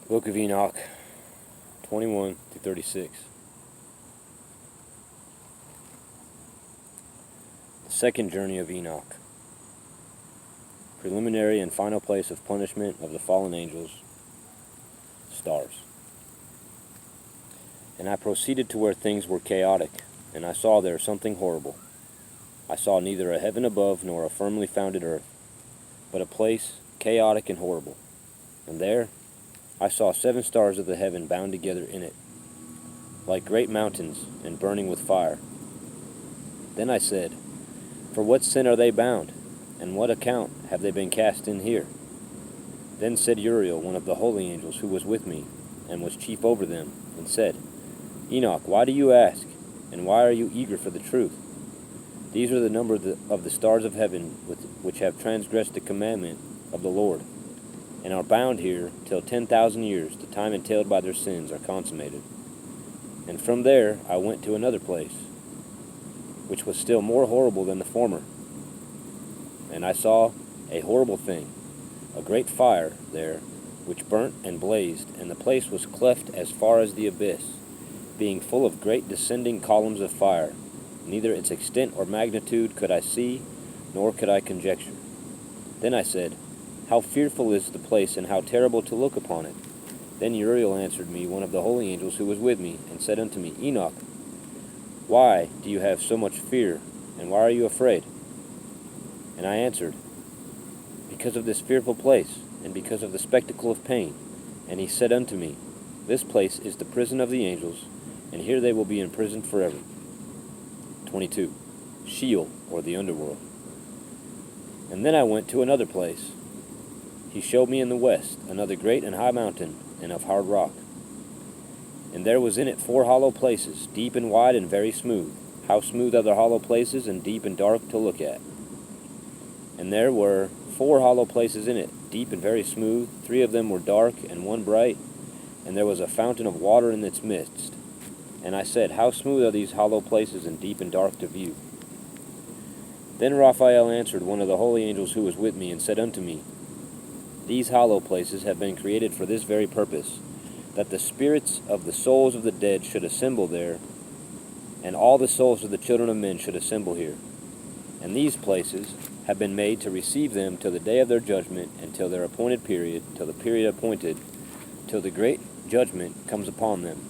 Book of Enoch, 21 through 36. The second journey of Enoch. Preliminary and final place of punishment of the fallen angels. Stars. And I proceeded to where things were chaotic, and I saw there something horrible. I saw neither a heaven above nor a firmly founded earth, but a place chaotic and horrible. And there I saw 7 stars of the heaven bound together in it, like great mountains, and burning with fire. Then I said, For what sin are they bound, and what account have they been cast in here? Then said Ari'el, one of the holy angels, who was with me, and was chief over them, and said, Enoch, why do you ask, and why are you eager for the truth? These are the number of the stars of heaven which have transgressed the commandment of the Lord, and are bound here till 10,000 years, the time entailed by their sins, are consummated. And from there I went to another place, which was still more horrible than the former. And I saw a horrible thing, a great fire there, which burnt and blazed, and the place was cleft as far as the abyss, being full of great descending columns of fire. Neither its extent or magnitude could I see, nor could I conjecture. Then I said, How fearful is the place, and how terrible to look upon it! Then Ari'el answered me, one of the holy angels who was with me, and said unto me, Enoch, why do you have so much fear, and why are you afraid? And I answered, Because of this fearful place, and because of the spectacle of pain. And he said unto me, This place is the prison of the angels, and here they will be imprisoned forever. 22. Sheol, or the underworld. And then I went to another place. He showed me in the west another great and high mountain, and of hard rock. And there was in it 4 hollow places, deep and wide and very smooth. How smooth are the hollow places, and deep and dark to look at. And there were 4 hollow places in it, deep and very smooth. 3 of them were dark, and 1 bright. And there was a fountain of water in its midst. And I said, How smooth are these hollow places, and deep and dark to view? Then Raphael answered, one of the holy angels who was with me, and said unto me, These hollow places have been created for this very purpose, that the spirits of the souls of the dead should assemble there, and all the souls of the children of men should assemble here. And these places have been made to receive them till the day of their judgment, and till their appointed period, till the period appointed, till the great judgment comes upon them.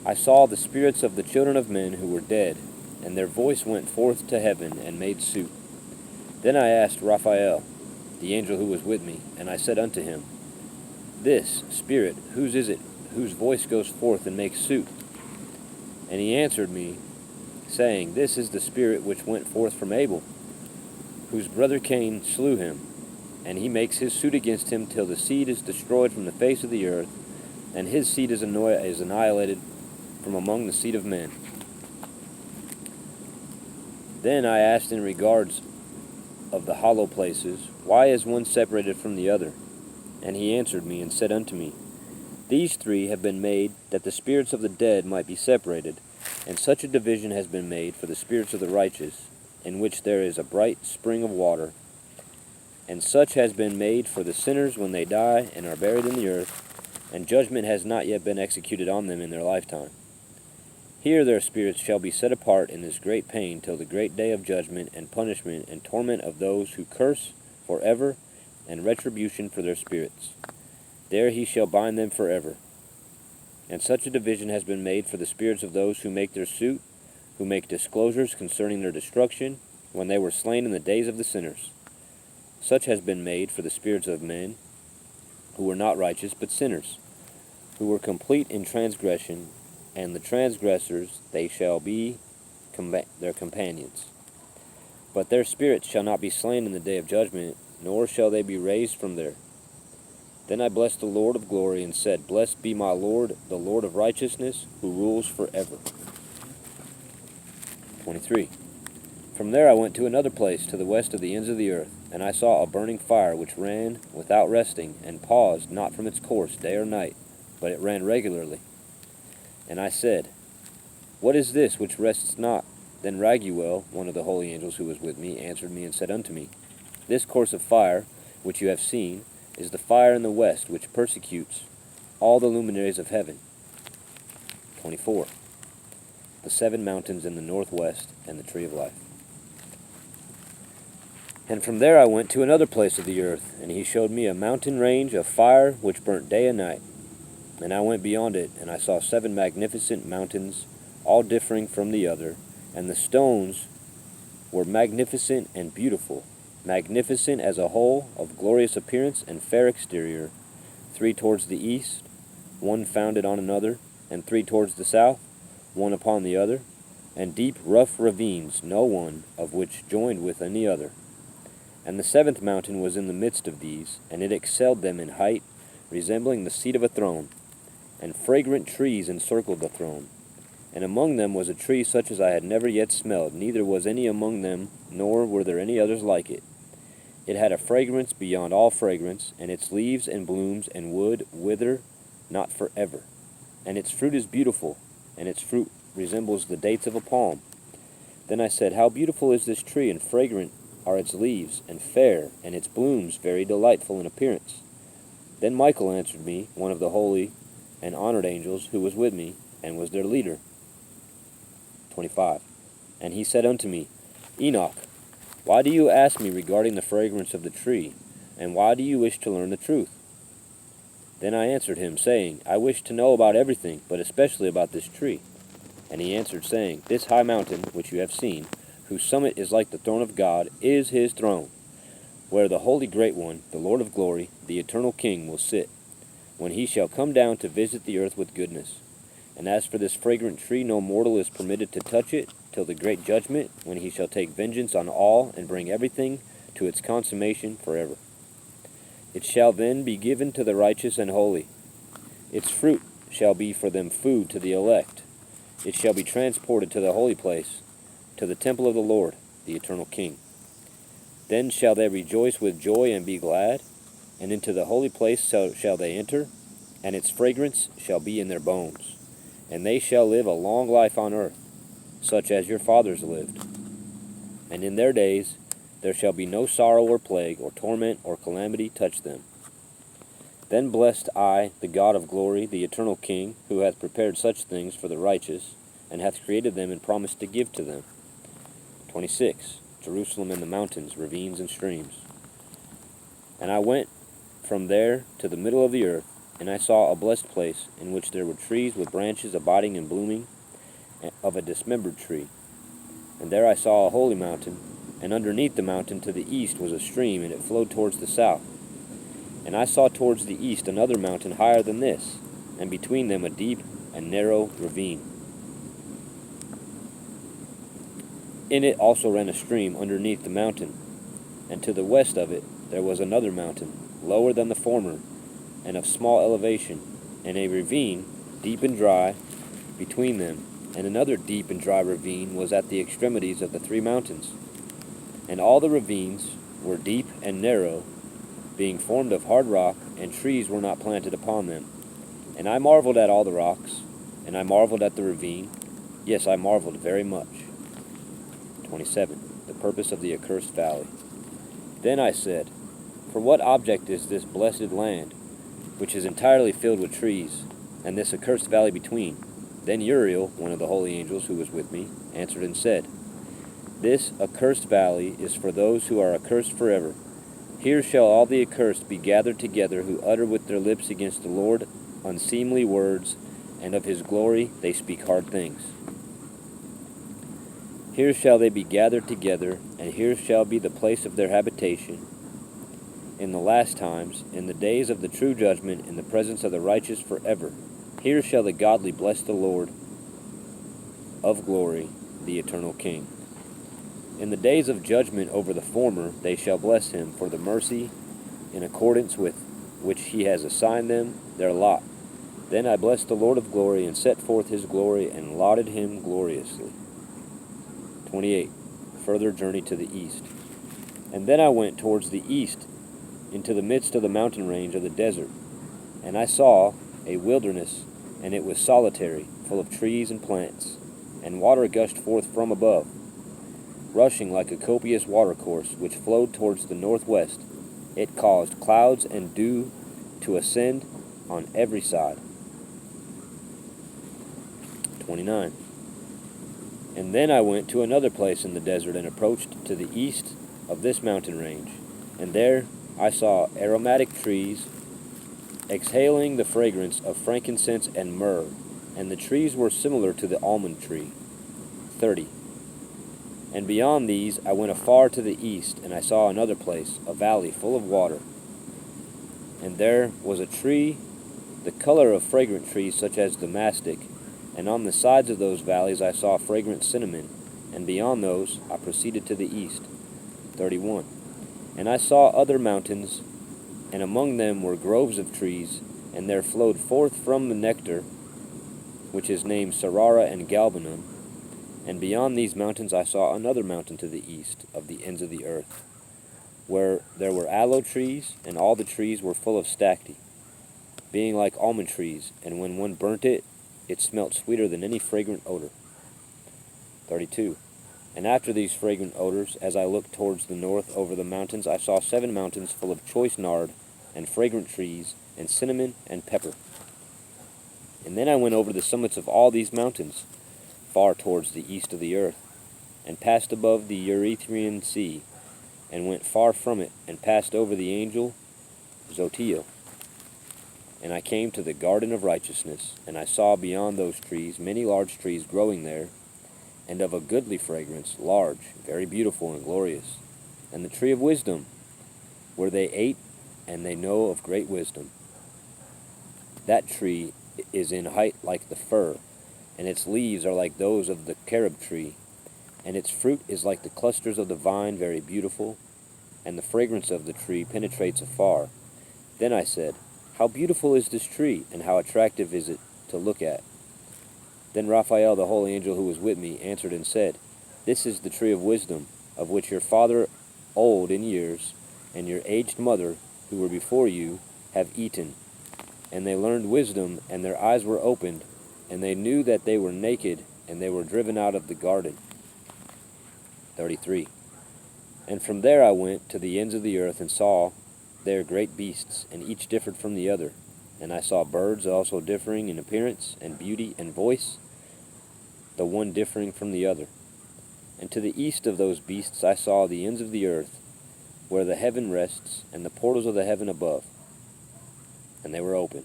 I saw the spirits of the children of men who were dead, and their voice went forth to heaven, and made suit. Then I asked Raphael, the angel who was with me, and I said unto him, This spirit, whose is it, whose voice goes forth and makes suit? And he answered me, saying, This is the spirit which went forth from Abel, whose brother Cain slew him, and he makes his suit against him till the seed is destroyed from the face of the earth, and his seed is annihilated from among the seed of men. Then I asked in regards of the hollow places, Why is one separated from the other? And he answered me and said unto me, These 3 have been made that the spirits of the dead might be separated, and such a division has been made for the spirits of the righteous, in which there is a bright spring of water, and such has been made for the sinners when they die and are buried in the earth, and judgment has not yet been executed on them in their lifetime. Here their spirits shall be set apart in this great pain till the great day of judgment and punishment and torment of those who curse forever, and retribution for their spirits. There he shall bind them forever. And such a division has been made for the spirits of those who make their suit, who make disclosures concerning their destruction, when they were slain in the days of the sinners. Such has been made for the spirits of men, who were not righteous, but sinners, who were complete in transgression, and the transgressors they shall be their companions. But their spirits shall not be slain in the day of judgment, nor shall they be raised from there. Then I blessed the Lord of glory, and said, Blessed be my Lord, the Lord of righteousness, who rules forever. 23. From there I went to another place, to the west of the ends of the earth, and I saw a burning fire which ran without resting, and paused not from its course day or night, but it ran regularly. And I said, What is this which rests not? Then Raguel, one of the holy angels who was with me, answered me and said unto me, This course of fire, which you have seen, is the fire in the west, which persecutes all the luminaries of heaven. 24. The 7 mountains in the northwest, and the tree of life. And from there I went to another place of the earth, and he showed me a mountain range of fire which burnt day and night. And I went beyond it, and I saw 7 magnificent mountains, all differing from the other, and the stones were magnificent and beautiful, magnificent as a whole, of glorious appearance and fair exterior, 3 towards the east, 1 founded on another, and 3 towards the south, 1 upon the other, and deep rough ravines, no one of which joined with any other. And the 7th mountain was in the midst of these, and it excelled them in height, resembling the seat of a throne, and fragrant trees encircled the throne. And among them was a tree such as I had never yet smelled, neither was any among them, nor were there any others like it. It had a fragrance beyond all fragrance, and its leaves and blooms and wood wither not forever. And its fruit is beautiful, and its fruit resembles the dates of a palm. Then I said, How beautiful is this tree, and fragrant are its leaves, and fair, and its blooms very delightful in appearance. Then Michael answered me, one of the holy and honored angels, who was with me, and was their leader. 25. And he said unto me, Enoch, why do you ask me regarding the fragrance of the tree, and why do you wish to learn the truth? Then I answered him, saying, I wish to know about everything, but especially about this tree. And he answered, saying, This high mountain, which you have seen, whose summit is like the throne of God, is his throne, where the Holy Great One, the Lord of glory, the eternal King, will sit, when he shall come down to visit the earth with goodness. And as for this fragrant tree, no mortal is permitted to touch it, till the great judgment, when he shall take vengeance on all, and bring everything to its consummation forever. It shall then be given to the righteous and holy. Its fruit shall be for them food to the elect. It shall be transported to the holy place, to the temple of the Lord, the eternal King. Then shall they rejoice with joy and be glad, and into the holy place shall they enter, and its fragrance shall be in their bones. And they shall live a long life on earth, such as your fathers lived. And in their days there shall be no sorrow or plague, or torment, or calamity touch them. Then blessed I, the God of glory, the eternal King, who hath prepared such things for the righteous, and hath created them and promised to give to them. 26. Jerusalem and the mountains, ravines and streams. And I went from there to the middle of the earth, and I saw a blessed place, in which there were trees with branches abiding and blooming, of a dismembered tree. And there I saw a holy mountain, and underneath the mountain to the east was a stream, and it flowed towards the south. And I saw towards the east another mountain higher than this, and between them a deep and narrow ravine. In it also ran a stream underneath the mountain, and to the west of it there was another mountain, lower than the former, and of small elevation, and a ravine, deep and dry, between them, and another deep and dry ravine was at the extremities of the 3 mountains. And all the ravines were deep and narrow, being formed of hard rock, and trees were not planted upon them. And I marveled at all the rocks, and I marveled at the ravine, yes, I marveled very much. 27. The purpose of the accursed valley. Then I said, For what object is this blessed land, which is entirely filled with trees, and this accursed valley between? Then Ari'el, one of the holy angels who was with me, answered and said, This accursed valley is for those who are accursed forever. Here shall all the accursed be gathered together, who utter with their lips against the Lord unseemly words, and of his glory they speak hard things. Here shall they be gathered together, and here shall be the place of their habitation. In the last times, in the days of the true judgment, in the presence of the righteous forever, here shall the godly bless the Lord of glory, the eternal King. In the days of judgment over the former, they shall bless him for the mercy in accordance with which he has assigned them their lot. Then I blessed the Lord of glory, and set forth his glory, and lauded him gloriously. 28. Further journey to the east. And then I went towards the east, into the midst of the mountain range of the desert. And I saw a wilderness, and it was solitary, full of trees and plants, and water gushed forth from above, rushing like a copious watercourse, which flowed towards the northwest. It caused clouds and dew to ascend on every side. 29. And then I went to another place in the desert and approached to the east of this mountain range. And there I saw aromatic trees exhaling the fragrance of frankincense and myrrh, and the trees were similar to the almond tree. 30. And beyond these I went afar to the east, and I saw another place, a valley full of water. And there was a tree, the color of fragrant trees such as the mastic, and on the sides of those valleys I saw fragrant cinnamon, and beyond those I proceeded to the east. 31. And I saw other mountains, and among them were groves of trees, and there flowed forth from the nectar, which is named Sarara and Galbanum. And beyond these mountains I saw another mountain to the east of the ends of the earth, where there were aloe trees, and all the trees were full of stacte, being like almond trees, and when one burnt it, it smelt sweeter than any fragrant odor. 32. And after these fragrant odors, as I looked towards the north over the mountains, I saw 7 mountains full of choice nard, and fragrant trees, and cinnamon, and pepper. And then I went over the summits of all these mountains, far towards the east of the earth, and passed above the Erythraean Sea, and went far from it, and passed over the angel Zotiel. And I came to the garden of righteousness, and I saw beyond those trees many large trees growing there, and of a goodly fragrance, large, very beautiful and glorious. And the tree of wisdom, where they ate, and they know of great wisdom. That tree is in height like the fir, and its leaves are like those of the carob tree, and its fruit is like the clusters of the vine, very beautiful, and the fragrance of the tree penetrates afar. Then I said, how beautiful is this tree, and how attractive is it to look at. Then Raphael, the holy angel who was with me, answered and said, this is the tree of wisdom, of which your father old in years, and your aged mother, who were before you, have eaten. And they learned wisdom, and their eyes were opened, and they knew that they were naked, and they were driven out of the garden. 33. And from there I went to the ends of the earth, and saw there great beasts, and each differed from the other. And I saw birds also differing in appearance, and beauty, and voice, the one differing from the other. And to the east of those beasts I saw the ends of the earth, where the heaven rests, and the portals of the heaven above. And they were open.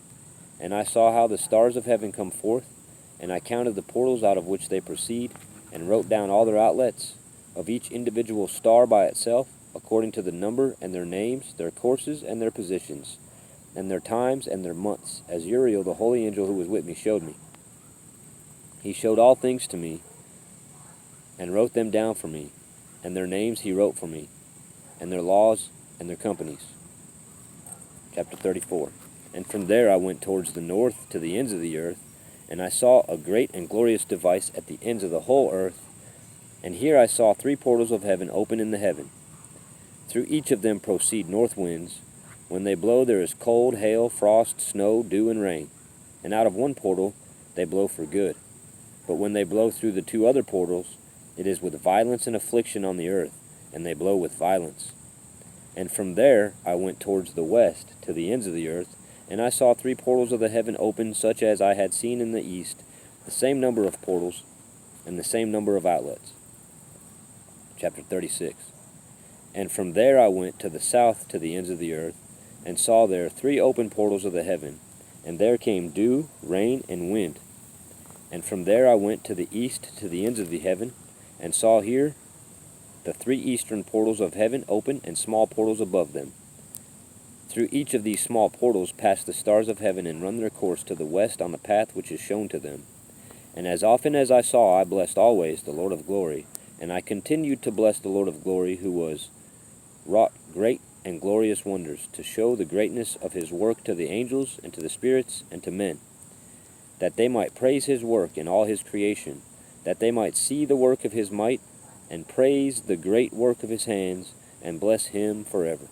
And I saw how the stars of heaven come forth, and I counted the portals out of which they proceed, and wrote down all their outlets, of each individual star by itself, according to the number, and their names, their courses, and their positions, and their times, and their months, as Ari'el, the holy angel who was with me, showed me. He showed all things to me, and wrote them down for me, and their names he wrote for me, and their laws, and their companies. Chapter 34. And from there I went towards the north to the ends of the earth, and I saw a great and glorious device at the ends of the whole earth, and here I saw 3 portals of heaven open in the heaven. Through each of them proceed north winds. When they blow there is cold, hail, frost, snow, dew, and rain. And out of one portal they blow for good. But when they blow through the 2 other portals, it is with violence and affliction on the earth, and they blow with violence. And from there I went towards the west, to the ends of the earth, and I saw 3 portals of the heaven open, such as I had seen in the east, the same number of portals, and the same number of outlets. Chapter 36. And from there I went to the south, to the ends of the earth, and saw there 3 open portals of the heaven, and there came dew, rain, and wind. And from there I went to the east, to the ends of the heaven, and saw here the 3 eastern portals of heaven open, and small portals above them. Through each of these small portals pass the stars of heaven, and run their course to the west on the path which is shown to them. And as often as I saw, I blessed always the Lord of glory, and I continued to bless the Lord of glory, who was wrought great and glorious wonders, to show the greatness of his work to the angels, and to the spirits, and to men, that they might praise his work in all his creation, that they might see the work of his might, and praise the great work of his hands, and bless him forever.